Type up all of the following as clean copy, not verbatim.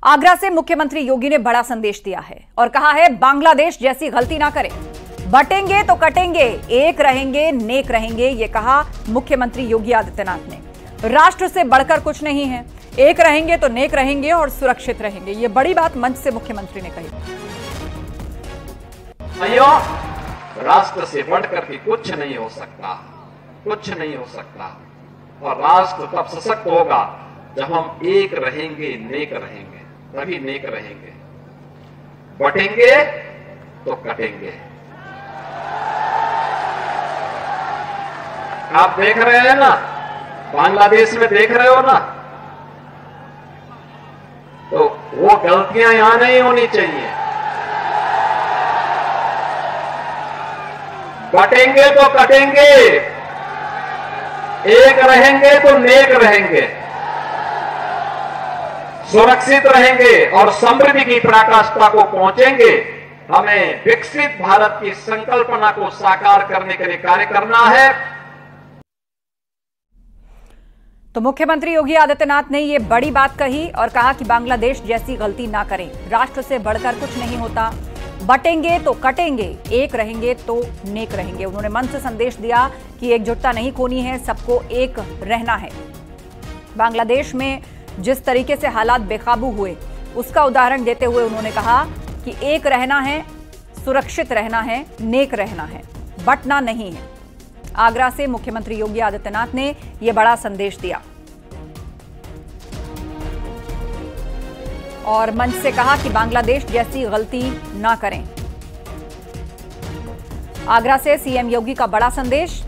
आगरा से मुख्यमंत्री योगी ने बड़ा संदेश दिया है और कहा है बांग्लादेश जैसी गलती ना करें। बटेंगे तो कटेंगे, एक रहेंगे नेक रहेंगे, ये कहा मुख्यमंत्री योगी आदित्यनाथ ने। राष्ट्र से बढ़कर कुछ नहीं है, एक रहेंगे तो नेक रहेंगे और सुरक्षित रहेंगे। ये बड़ी बात मंच से मुख्यमंत्री ने कही। राष्ट्र से बढ़कर के कुछ नहीं हो सकता, कुछ नहीं हो सकता। और राष्ट्र तब सशक्त होगा जब हम एक रहेंगे, नेक रहेंगे, तभी नेक रहेंगे। बटेंगे तो कटेंगे। आप देख रहे हैं ना, बांग्लादेश में देख रहे हो ना, तो वो गलतियां यहां नहीं होनी चाहिए। बटेंगे तो कटेंगे, एक रहेंगे तो नेक रहेंगे, सुरक्षित रहेंगे और समृद्धि की पराकाष्ठा को पहुंचेंगे। हमें विकसित भारत की संकल्पना को साकार करने के लिए कार्य करना है। तो मुख्यमंत्री योगी आदित्यनाथ ने यह बड़ी बात कही और कहा कि बांग्लादेश जैसी गलती ना करें। राष्ट्र से बढ़कर कुछ नहीं होता। बटेंगे तो कटेंगे, एक रहेंगे तो नेक रहेंगे। उन्होंने मन से संदेश दिया कि एकजुटता नहीं खोनी है, सबको एक रहना है। बांग्लादेश में जिस तरीके से हालात बेकाबू हुए उसका उदाहरण देते हुए उन्होंने कहा कि एक रहना है, सुरक्षित रहना है, नेक रहना है, बटना नहीं है। आगरा से मुख्यमंत्री योगी आदित्यनाथ ने यह बड़ा संदेश दिया और मंच से कहा कि बांग्लादेश जैसी गलती ना करें। आगरा से सीएम योगी का बड़ा संदेश,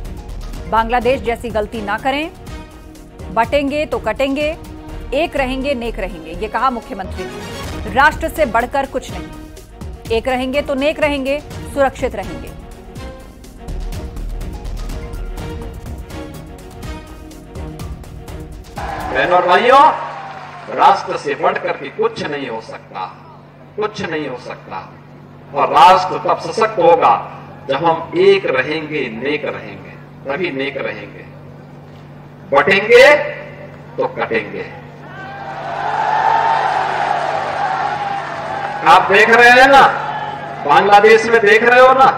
बांग्लादेश जैसी गलती ना करें, बटेंगे तो कटेंगे, एक रहेंगे नेक रहेंगे, ये कहा मुख्यमंत्री ने। राष्ट्र से बढ़कर कुछ नहीं, एक रहेंगे तो नेक रहेंगे, सुरक्षित रहेंगे। बहनों और भाइयों, राष्ट्र से बढ़कर के कुछ नहीं हो सकता, कुछ नहीं हो सकता। और राष्ट्र तब सशक्त होगा जब हम एक रहेंगे, नेक रहेंगे, तभी नेक रहेंगे। बटेंगे तो कटेंगे। आप देख रहे हैं ना, बांग्लादेश में देख रहे हो ना,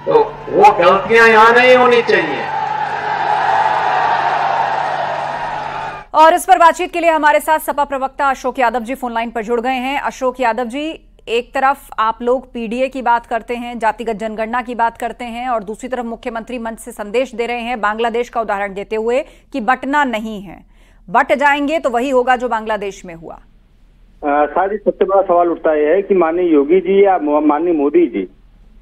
तो वो गलतियां यहां नहीं होनी चाहिए। और इस पर बातचीत के लिए हमारे साथ सपा प्रवक्ता अशोक यादव जी फोन लाइन पर जुड़ गए हैं। अशोक यादव जी, एक तरफ आप लोग पीडीए की बात करते हैं, जातिगत जनगणना की बात करते हैं, और दूसरी तरफ मुख्यमंत्री मंच से संदेश दे रहे हैं बांग्लादेश का उदाहरण देते हुए कि बटना नहीं है। बट जाएंगे तो वही होगा जो बांग्लादेश में हुआ। शायद सबसे बड़ा सवाल उठता है कि माननीय योगी जी या माननीय मोदी जी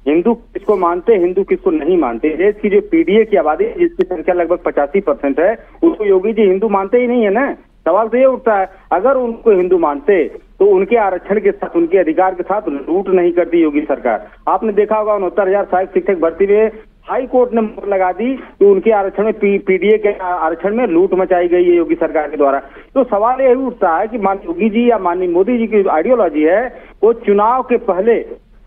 हिंदू किसको मानते, हिंदू किसको नहीं मानते। देश की जो पीडीए की आबादी जिसकी संख्या लगभग 85% है, उसको योगी जी हिंदू मानते ही नहीं है ना। सवाल तो ये उठता है, अगर उनको हिंदू मानते तो उनके आरक्षण के साथ, उनके अधिकार के साथ लूट नहीं करती योगी सरकार। आपने देखा होगा 69,000 सहायक शिक्षक भर्ती में हाई कोर्ट ने मोहर लगा दी कि उनके आरक्षण में पीडीए के आरक्षण में लूट मचाई गई है योगी सरकार के द्वारा। तो सवाल यही उठता है कि माननीय योगी जी या माननीय मोदी जी की आइडियोलॉजी है, वो चुनाव के पहले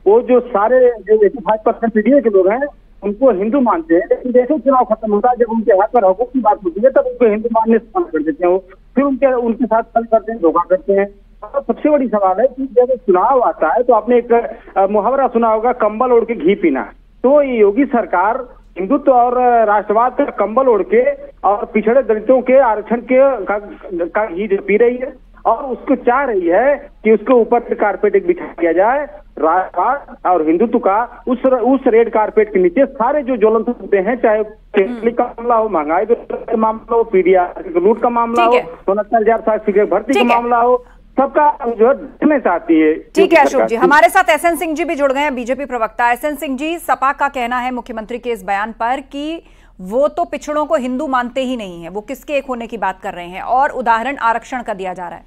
वो जो सारे जो 85% पीडीए के लोग हैं उनको हिंदू मानते हैं, लेकिन जैसे चुनाव खत्म होता है, जब उनके हाथ पर हकूक की बात होती है, तब उनको हिंदू मानने से मना कर देते हैं। वो फिर उनके साथ छल करते हैं, धोखा करते हैं। और सबसे बड़ी सवाल है कि जब चुनाव आता है तो आपने एक मुहावरा सुना होगा, कंबल ओढ़ के घी पीना। तो ये योगी सरकार हिंदुत्व और राष्ट्रवाद का कंबल ओढ़ के और पिछड़े दलितों के आरक्षण का घी पी रही है और उसको चाह रही है कि उसके ऊपर कारपेट एक बिछा दिया जाए। राष्ट्रवाद और हिंदुत्व का उस रेड कारपेट के नीचे सारे जो ज्वलंत मुद्दे हैं, चाहे का मामला हो, महंगाई का मामला हो, पीडीआर लूट का मामला हो, 69,000 शिक्षक भर्ती का मामला हो, सबका जो है देखना चाहती है। ठीक है अशोक जी, हमारे साथ एसएन सिंह जी भी जुड़ गए हैं, बीजेपी प्रवक्ता। एसएन सिंह जी, सपा का कहना है मुख्यमंत्री के इस बयान पर कि वो तो पिछड़ों को हिंदू मानते ही नहीं है, वो किसके एक होने की बात कर रहे हैं और उदाहरण आरक्षण का दिया जा रहा है।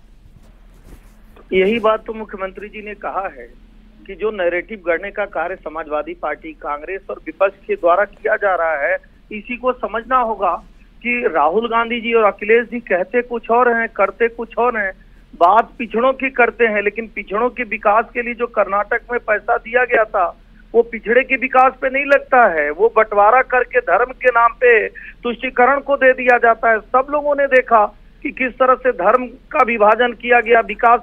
यही बात तो मुख्यमंत्री जी ने कहा है कि जो नैरेटिव गढ़ने का कार्य समाजवादी पार्टी, कांग्रेस और विपक्ष के द्वारा किया जा रहा है, इसी को समझना होगा कि राहुल गांधी जी और अखिलेश जी कहते कुछ और हैं, करते कुछ और हैं। बात पिछड़ों की करते हैं, लेकिन पिछड़ों के विकास के लिए जो कर्नाटक में पैसा दिया गया था वो पिछड़े के विकास पे नहीं लगता है, वो बंटवारा करके धर्म के नाम पे तुष्टीकरण को दे दिया जाता है। सब लोगों ने देखा कि किस तरह से धर्म का विभाजन किया गया, विकास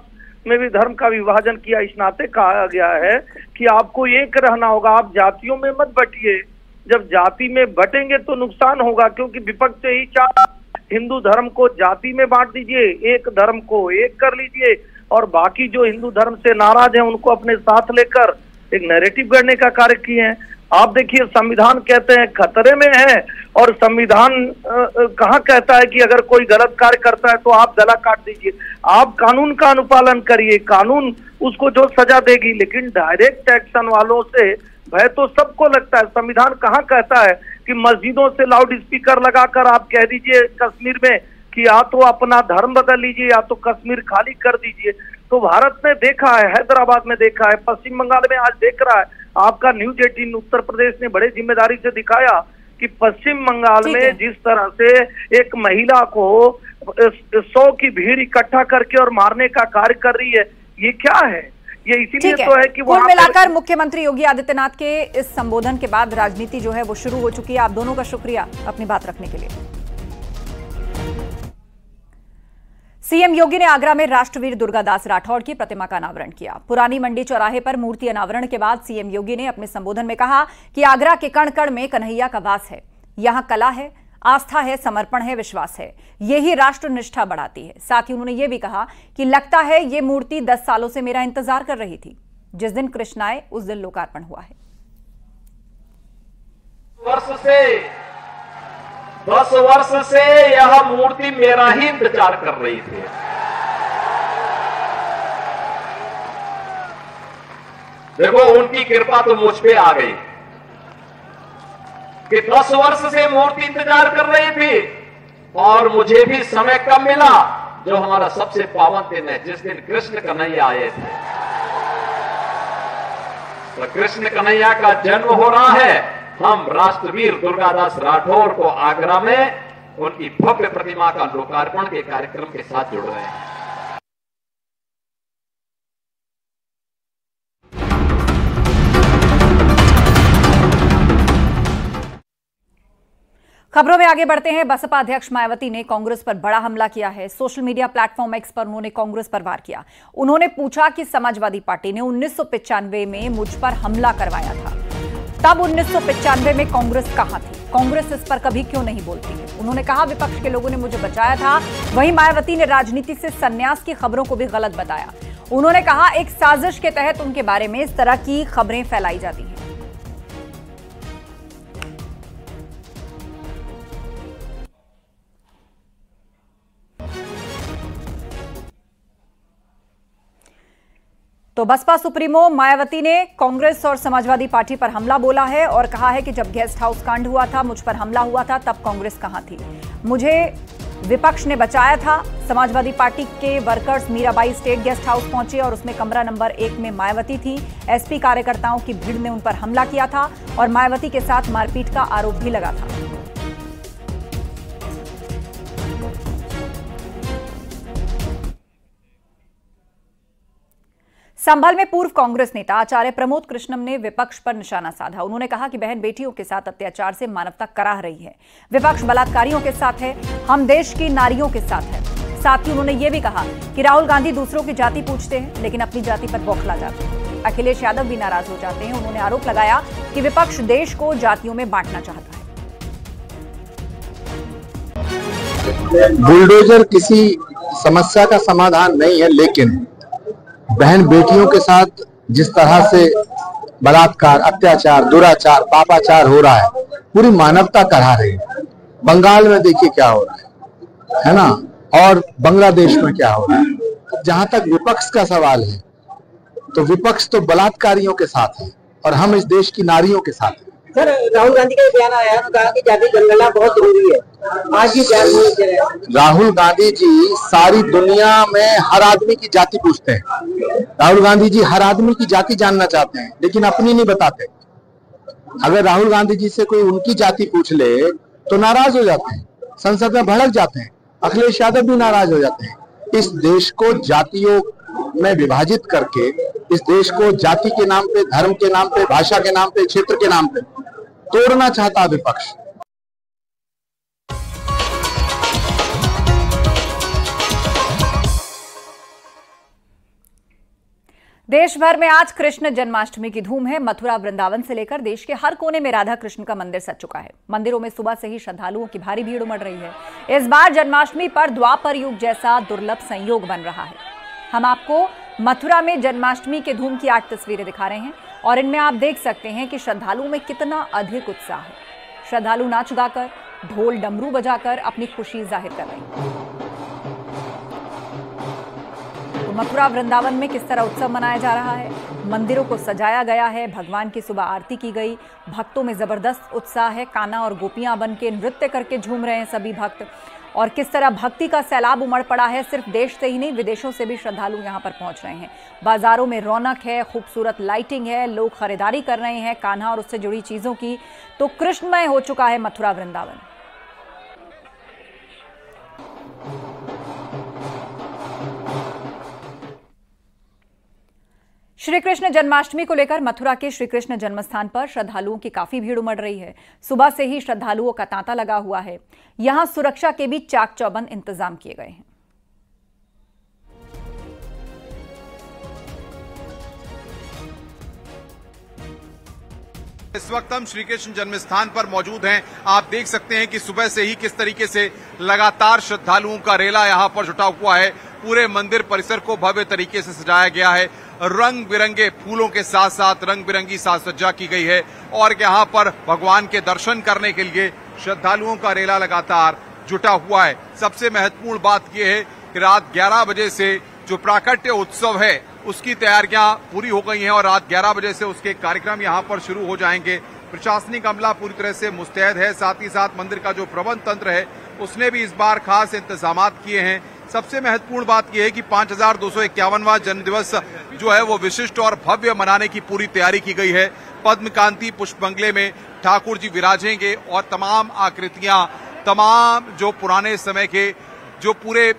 में भी धर्म का विभाजन किया। इस नाते कहा गया है कि आपको एक रहना होगा, आप जातियों में मत बटिए। जब जाति में बटेंगे तो नुकसान होगा, क्योंकि विपक्ष ही चाह हिंदू धर्म को जाति में बांट दीजिए, एक धर्म को एक कर लीजिए और बाकी जो हिंदू धर्म से नाराज हैं उनको अपने साथ लेकर एक नैरेटिव गढ़ने का कार्य किए हैं। आप देखिए, संविधान कहते हैं खतरे में है और संविधान कहाँ कहता है कि अगर कोई गलत कार्य करता है तो आप गला काट दीजिए। आप कानून का अनुपालन करिए, कानून उसको जो सजा देगी, लेकिन डायरेक्ट एक्शन वालों से भय तो सबको लगता है। संविधान कहाँ कहता है कि मस्जिदों से लाउड स्पीकर लगाकर आप कह दीजिए कश्मीर में कि या तो अपना धर्म बदल लीजिए या तो कश्मीर खाली कर दीजिए। तो भारत में देखा है, हैदराबाद में देखा है, पश्चिम बंगाल में आज देख रहा है। आपका न्यूज 18 उत्तर प्रदेश ने बड़े जिम्मेदारी से दिखाया कि पश्चिम बंगाल में जिस तरह से एक महिला को 100 की भीड़ इकट्ठा करके और मारने का कार्य कर रही है, ये क्या है? ये इसीलिए तो है कि कुल मिलाकर मुख्यमंत्री योगी आदित्यनाथ के इस संबोधन के बाद राजनीति जो है वो शुरू हो चुकी है। आप दोनों का शुक्रिया अपनी बात रखने के लिए। सीएम योगी ने आगरा में राष्ट्रवीर दुर्गादास राठौड़ की प्रतिमा का अनावरण किया। पुरानी मंडी चौराहे पर मूर्ति अनावरण के बाद सीएम योगी ने अपने संबोधन में कहा कि आगरा के कण कण में कन्हैया का वास है। यहां कला है, आस्था है, समर्पण है, विश्वास है। यही राष्ट्र निष्ठा बढ़ाती है। साथ ही उन्होंने ये भी कहा कि लगता है ये मूर्ति 10 सालों से मेरा इंतजार कर रही थी। जिस दिन कृष्ण आए उस दिन लोकार्पण हुआ है। 10 वर्ष से यह मूर्ति मेरा ही इंतजार कर रही थी। देखो, उनकी कृपा तो मुझ पे आ गई कि 10 वर्ष से मूर्ति इंतजार कर रही थी और मुझे भी समय कम मिला, जो हमारा सबसे पावन दिन है, जिस दिन कृष्ण कन्हैया आए थे। तो कृष्ण कन्हैया का जन्म हो रहा है। हम राष्ट्रवीर दुर्गादास राठौड़ को आगरा में उनकी भव्य प्रतिमा का लोकार्पण के कार्यक्रम के साथ जुड़ रहे हैं। खबरों में आगे बढ़ते हैं। बसपा अध्यक्ष मायावती ने कांग्रेस पर बड़ा हमला किया है। सोशल मीडिया प्लेटफॉर्म एक्स पर उन्होंने कांग्रेस पर वार किया। उन्होंने पूछा कि समाजवादी पार्टी ने 1995 में मुझ पर हमला करवाया था, तब 1995 में कांग्रेस कहां थी? कांग्रेस इस पर कभी क्यों नहीं बोलती है? उन्होंने कहा विपक्ष के लोगों ने मुझे बचाया था। वहीं मायावती ने राजनीति से संन्यास की खबरों को भी गलत बताया। उन्होंने कहा एक साजिश के तहत उनके बारे में इस तरह की खबरें फैलाई जाती हैं। तो बसपा सुप्रीमो मायावती ने कांग्रेस और समाजवादी पार्टी पर हमला बोला है और कहा है कि जब गेस्ट हाउस कांड हुआ था, मुझ पर हमला हुआ था, तब कांग्रेस कहां थी? मुझे विपक्ष ने बचाया था। समाजवादी पार्टी के workers Mirabai state guest house पहुंचे और उसमें कमरा नंबर 1 में मायावती थी। एसपी कार्यकर्ताओं की भीड़ ने उन पर हमला किया था और मायावती के साथ मारपीट का आरोप भी लगा था। संभल में पूर्व कांग्रेस नेता आचार्य प्रमोद कृष्णम ने विपक्ष पर निशाना साधा। उन्होंने कहा कि बहन बेटियों के साथ अत्याचार से मानवता कराह रही है। विपक्ष बलात्कारियों के साथ है, हम देश की नारियों के साथ है। साथ ही उन्होंने ये भी कहा कि राहुल गांधी दूसरों की जाति पूछते हैं लेकिन अपनी जाति पर बौखला जाते हैं। अखिलेश यादव भी नाराज हो जाते हैं। उन्होंने आरोप लगाया कि विपक्ष देश को जातियों में बांटना चाहता है। बुलडोजर किसी समस्या का समाधान नहीं है, लेकिन बहन बेटियों के साथ जिस तरह से बलात्कार, अत्याचार, दुराचार, पापाचार हो रहा है, पूरी मानवता करा रही है। बंगाल में देखिए क्या हो रहा है ना, और बांग्लादेश में क्या हो रहा है। जहां तक विपक्ष का सवाल है, तो विपक्ष तो बलात्कारियों के साथ है और हम इस देश की नारियों के साथ हैं। सर, राहुल गांधी का बयान आया है, कहा कि जाति जनगणना बहुत जरूरी है। आज भी बयान नहीं दे रहे। राहुल गांधी जी सारी दुनिया में हर आदमी की जाति पूछते हैं। राहुल गांधी जी हर आदमी की जाति जानना चाहते हैं, लेकिन अपनी नहीं बताते। अगर राहुल गांधी जी से कोई उनकी जाति पूछ ले तो नाराज हो जाते हैं, संसद में भड़क जाते हैं। अखिलेश यादव भी नाराज हो जाते हैं। इस देश को जातियों में विभाजित करके, इस देश को जाति के नाम पे, धर्म के नाम पे, भाषा के नाम पे, क्षेत्र के नाम पे तोड़ना चाहता विपक्ष। देश भर में आज कृष्ण जन्माष्टमी की धूम है। मथुरा वृंदावन से लेकर देश के हर कोने में राधा कृष्ण का मंदिर सज चुका है। मंदिरों में सुबह से ही श्रद्धालुओं की भारी भीड़ उमड़ रही है। इस बार जन्माष्टमी पर द्वापर युग जैसा दुर्लभ संयोग बन रहा है। हम आपको मथुरा में जन्माष्टमी के धूम की 8 तस्वीरें दिखा रहे हैं और इनमें आप देख सकते हैं कि श्रद्धालुओं में कितना अधिक उत्साह है। श्रद्धालु नाच गाकर, ढोल डमरू बजाकर अपनी खुशी जाहिर कर रहे हैं। तो मथुरा वृंदावन में किस तरह उत्सव मनाया जा रहा है। मंदिरों को सजाया गया है, भगवान की सुबह आरती की गई, भक्तों में जबरदस्त उत्साह है। कान्हा और गोपियां बन के नृत्य करके झूम रहे हैं सभी भक्त। और किस तरह भक्ति का सैलाब उमड़ पड़ा है। सिर्फ देश से ही नहीं, विदेशों से भी श्रद्धालु यहां पर पहुंच रहे हैं। बाजारों में रौनक है, खूबसूरत लाइटिंग है, लोग खरीदारी कर रहे हैं कान्हा और उससे जुड़ी चीजों की। तो कृष्णमय हो चुका है मथुरा वृंदावन। श्री कृष्ण जन्माष्टमी को लेकर मथुरा के श्री कृष्ण जन्मस्थान पर श्रद्धालुओं की काफी भीड़ उमड़ रही है। सुबह से ही श्रद्धालुओं का तांता लगा हुआ है। यहां सुरक्षा के भी चाक चौबंद इंतजाम किए गए हैं। इस वक्त हम श्री कृष्ण जन्मस्थान पर मौजूद हैं। आप देख सकते हैं कि सुबह से ही किस तरीके से लगातार श्रद्धालुओं का रेला यहां पर जुटा हुआ है। पूरे मंदिर परिसर को भव्य तरीके से सजाया गया है। रंग बिरंगे फूलों के साथ साथ रंग बिरंगी साज सज्जा की गई है और यहां पर भगवान के दर्शन करने के लिए श्रद्धालुओं का रेला लगातार जुटा हुआ है। सबसे महत्वपूर्ण बात यह है कि रात 11 बजे से जो प्राकट्य उत्सव है उसकी तैयारियां पूरी हो गई हैं और रात 11 बजे से उसके कार्यक्रम यहां पर शुरू हो जाएंगे। प्रशासनिक अमला पूरी तरह से मुस्तैद है। साथ ही साथ मंदिर का जो प्रबंध तंत्र है उसने भी इस बार खास इंतजामात किए हैं। सबसे महत्वपूर्ण बात यह है कि 5251वां जन्मदिवस जो है वो विशिष्ट और भव्य मनाने की पूरी तैयारी की गई है। पद्मकांति पुष्प बंगले में ठाकुर जी विराजेंगे और तमाम आकृतियां, तमाम जो पुराने समय के जो पूरे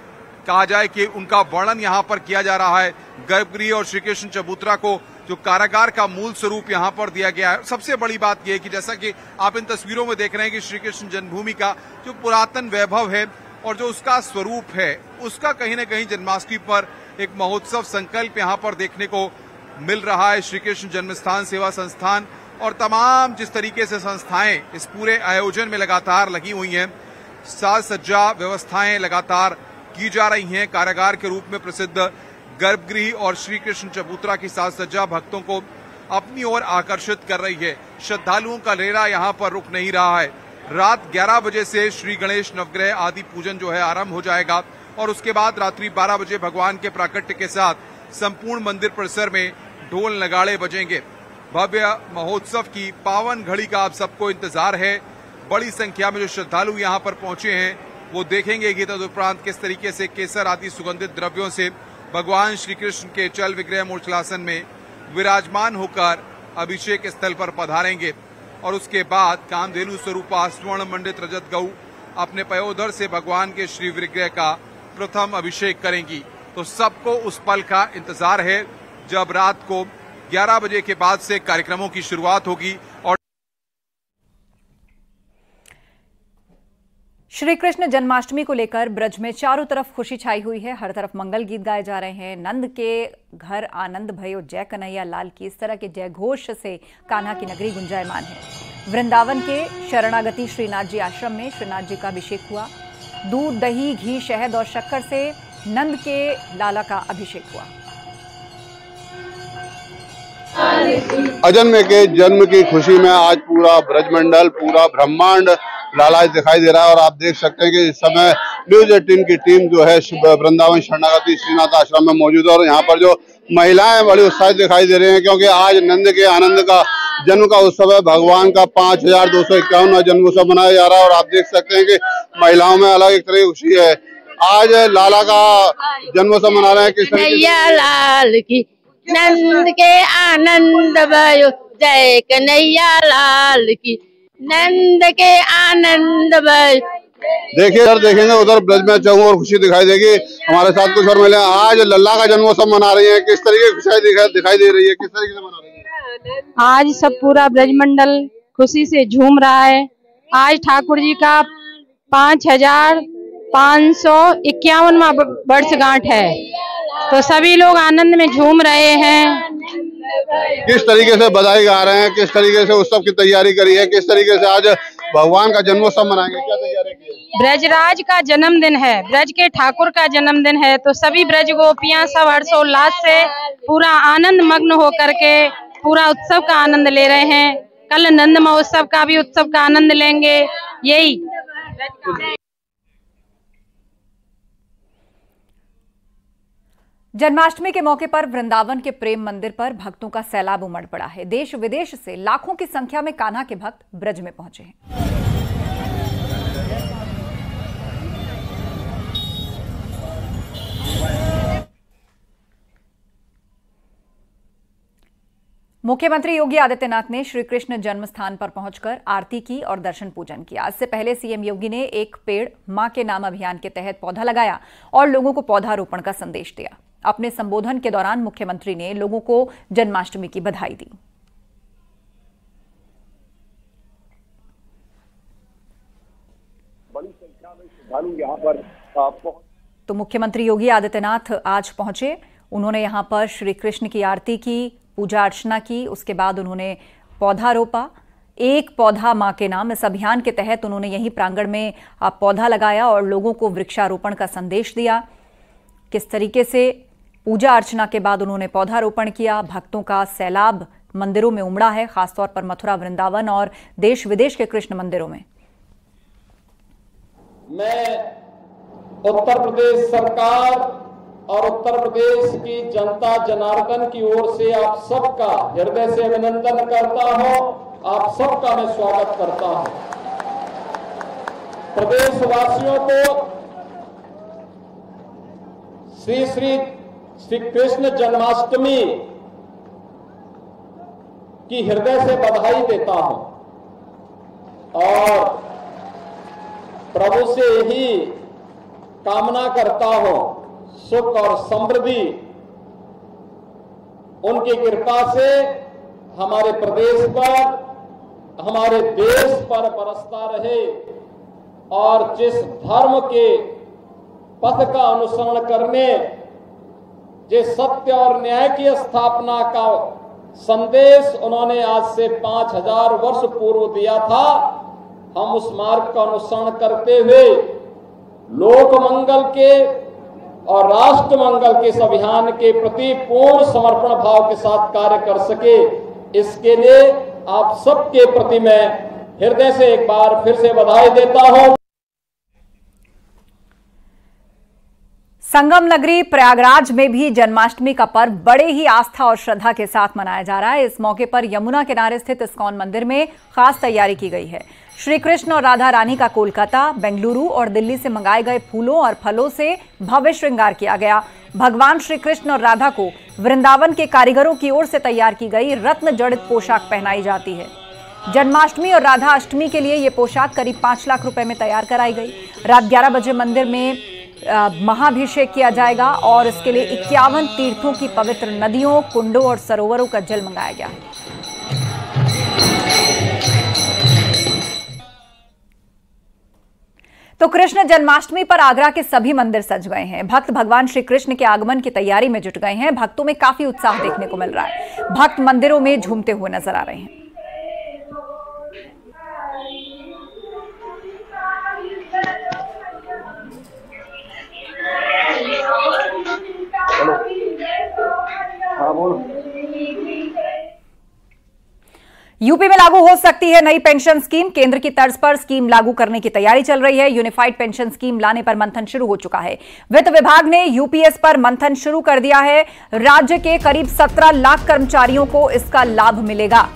कहा जाए कि उनका वर्णन यहां पर किया जा रहा है। गर्भगृह और श्री कृष्ण चबूतरा को जो कारागार का मूल स्वरूप यहां पर दिया गया है। सबसे बड़ी बात यह है कि जैसा कि आप इन तस्वीरों में देख रहे हैं कि श्री कृष्ण जन्मभूमि का जो पुरातन वैभव है और जो उसका स्वरूप है उसका कहीं न कहीं जन्माष्टमी पर एक महोत्सव संकल्प यहां पर देखने को मिल रहा है। श्री कृष्ण जन्मस्थान सेवा संस्थान और तमाम जिस तरीके से संस्थाएं इस पूरे आयोजन में लगातार लगी हुई हैं, साज सज्जा व्यवस्थाएं लगातार की जा रही हैं। कारागार के रूप में प्रसिद्ध गर्भगृह और श्री कृष्ण चबूतरा की साज सज्जा भक्तों को अपनी ओर आकर्षित कर रही है। श्रद्धालुओं का रेला यहां पर रुक नहीं रहा है। रात 11 बजे से श्री गणेश नवग्रह आदि पूजन जो है आरंभ हो जाएगा और उसके बाद रात्रि 12 बजे भगवान के प्राकट्य के साथ संपूर्ण मंदिर परिसर में ढोल नगाड़े बजेंगे। भव्य महोत्सव की पावन घड़ी का आप सबको इंतजार है। बड़ी संख्या में जो श्रद्धालु यहां पर पहुंचे हैं वो देखेंगे कि तदुपरांत किस तरीके से केसर आदि सुगंधित द्रव्यों से भगवान श्री कृष्ण के चल विग्रह मूर्छलासन में विराजमान होकर अभिषेक स्थल पर पधारेंगे और उसके बाद कामधेनु स्वरूपा स्वर्ण मंडित रजत गऊ अपने पयोधर से भगवान के श्री विग्रह का प्रथम अभिषेक करेंगी। तो सबको उस पल का इंतजार है जब रात को 11 बजे के बाद से कार्यक्रमों की शुरुआत होगी। और श्री कृष्ण जन्माष्टमी को लेकर ब्रज में चारों तरफ खुशी छाई हुई है। हर तरफ मंगल गीत गाए जा रहे हैं। नंद के घर आनंद भयो जय कन्हैया लाल की इस तरह के जय घोष से कान्हा की नगरी गुंजायमान है। वृंदावन के शरणागति श्रीनाथ जी आश्रम में श्रीनाथ जी का अभिषेक हुआ। दूध, दही, घी, शहद और शक्कर से नंद के लाला का अभिषेक हुआ। अजन्मे के जन्म की खुशी में आज पूरा ब्रजमंडल, पूरा ब्रह्मांड लालायित दिखाई दे रहा है। और आप देख सकते हैं कि इस समय न्यूज 18 की टीम जो है वृंदावन शरणागति श्रीनाथ आश्रम में मौजूद है और यहाँ पर जो महिलाएं बड़ी उत्साहित दिखाई दे रही हैं क्योंकि आज नंद के आनंद का जन्म का उत्सव है। भगवान का 5251वां जन्म उत्सव मनाया जा रहा है और आप देख सकते हैं कि महिलाओं में अलग एक तरह की खुशी है। आज लाला का जन्मोत्सव मना रहे हैं। किस कन्हैया लाल की नंद के आनंद भयो जय कन्हैया लाल की नंद के आनंद भयो। देखिए इधर देखेंगे उधर ब्रज में चहु और खुशी दिखाई देगी। हमारे साथ कुछ और मिले। आज लल्ला का जन्मोत्सव मना रही है, किस तरीके की खुशी दिखाई दे रही है, किस तरीके से मना रही है? आज सब पूरा ब्रजमंडल खुशी से झूम रहा है। आज ठाकुर जी का 5551वां वर्षगांठ है तो सभी लोग आनंद में झूम रहे हैं। किस तरीके से बधाई गा रहे हैं, किस तरीके से उत्सव की तैयारी करी है, किस तरीके से आज भगवान का जन्मोत्सव मनाएंगे, क्या तैयारी की है? ब्रजराज का जन्मदिन है, ब्रज के ठाकुर का जन्मदिन है, तो सभी ब्रज गोपियां सब हर्षोल्लास से पूरा आनंद मग्न होकर के पूरा उत्सव का आनंद ले रहे हैं। कल नंद महोत्सव का भी उत्सव का आनंद लेंगे। यही जन्माष्टमी के मौके पर वृंदावन के प्रेम मंदिर पर भक्तों का सैलाब उमड़ पड़ा है। देश विदेश से लाखों की संख्या में कान्हा के भक्त ब्रज में पहुंचे हैं। मुख्यमंत्री योगी आदित्यनाथ ने श्री कृष्ण जन्म स्थान पर पहुंचकर आरती की और दर्शन पूजन किया। इससे पहले सीएम योगी ने एक पेड़ मां के नाम अभियान के तहत पौधा लगाया और लोगों को पौधारोपण का संदेश दिया। अपने संबोधन के दौरान मुख्यमंत्री ने लोगों को जन्माष्टमी की बधाई दी। बड़ी संख्या में श्रद्धालु यहाँ पर तो मुख्यमंत्री योगी आदित्यनाथ आज पहुंचे। उन्होंने यहाँ पर श्री कृष्ण की आरती की, पूजा अर्चना की, उसके बाद उन्होंने पौधा रोपा। एक पौधा मां के नाम, इस अभियान के तहत उन्होंने यही प्रांगण में पौधा लगाया और लोगों को वृक्षारोपण का संदेश दिया। किस तरीके से पूजा अर्चना के बाद उन्होंने पौधारोपण किया। भक्तों का सैलाब मंदिरों में उमड़ा है, खासतौर पर मथुरा, वृंदावन और देश विदेश के कृष्ण मंदिरों में। मैं उत्तर प्रदेश सरकार और उत्तर प्रदेश की जनता जनार्दन की ओर से आप सबका हृदय से अभिनंदन करता हूं, आप सबका मैं स्वागत करता हूं। प्रदेशवासियों को श्री कृष्ण जन्माष्टमी की हृदय से बधाई देता हूं और प्रभु से ही कामना करता हूं सुख और समृद्धि उनकी कृपा से हमारे प्रदेश पर, हमारे देश पर बरसता रहे और जिस धर्म के पथ का अनुसरण करने, जिस सत्य और न्याय की स्थापना का संदेश उन्होंने आज से 5000 वर्ष पूर्व दिया था, हम उस मार्ग का अनुसरण करते हुए लोक मंगल के और राष्ट्र मंगल के इस अभियान के प्रति पूर्ण समर्पण भाव के साथ कार्य कर सके, इसके लिए आप सबके प्रति मैं हृदय से एक बार फिर से बधाई देता हूं। संगम नगरी प्रयागराज में भी जन्माष्टमी का पर्व बड़े ही आस्था और श्रद्धा के साथ मनाया जा रहा है। इस मौके पर यमुना किनारे स्थित इस्कॉन मंदिर में खास तैयारी की गई है। श्री कृष्ण और राधा रानी का कोलकाता, बेंगलुरु और दिल्ली से मंगाए गए फूलों और फलों से भव्य श्रृंगार किया गया। भगवान श्री कृष्ण और राधा को वृंदावन के कारीगरों की ओर से तैयार की गई रत्न जड़ित पोशाक पहनाई जाती है। जन्माष्टमी और राधा अष्टमी के लिए ये पोशाक करीब 5 लाख रुपए में तैयार कराई गई। रात 11 बजे मंदिर में महाभिषेक किया जाएगा और इसके लिए 51 तीर्थों की पवित्र नदियों, कुंडों और सरोवरों का जल मंगाया गया। तो कृष्ण जन्माष्टमी पर आगरा के सभी मंदिर सज गए हैं। भक्त भगवान श्री कृष्ण के आगमन की तैयारी में जुट गए हैं। भक्तों में काफी उत्साह देखने को मिल रहा है। भक्त मंदिरों में झूमते हुए नजर आ रहे हैं। हाँ बोलो। यूपी में लागू हो सकती है नई पेंशन स्कीम। केंद्र की तर्ज पर स्कीम लागू करने की तैयारी चल रही है। यूनिफाइड पेंशन स्कीम लाने पर मंथन शुरू हो चुका है। वित्त विभाग ने यूपीएस पर मंथन शुरू कर दिया है। राज्य के करीब 17 लाख कर्मचारियों को इसका लाभ मिलेगा।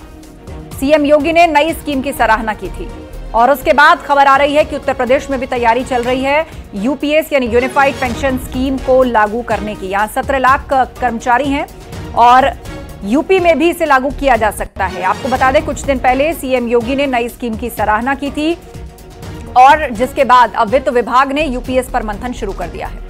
सीएम योगी ने नई स्कीम की सराहना की थी और उसके बाद खबर आ रही है कि उत्तर प्रदेश में भी तैयारी चल रही है यूपीएस यानी यूनिफाइड पेंशन स्कीम को लागू करने की। यहां 17 लाख कर्मचारी हैं और यूपी में भी इसे लागू किया जा सकता है। आपको बता दें, कुछ दिन पहले सीएम योगी ने नई स्कीम की सराहना की थी और जिसके बाद अब वित्त विभाग ने यूपीएस पर मंथन शुरू कर दिया है।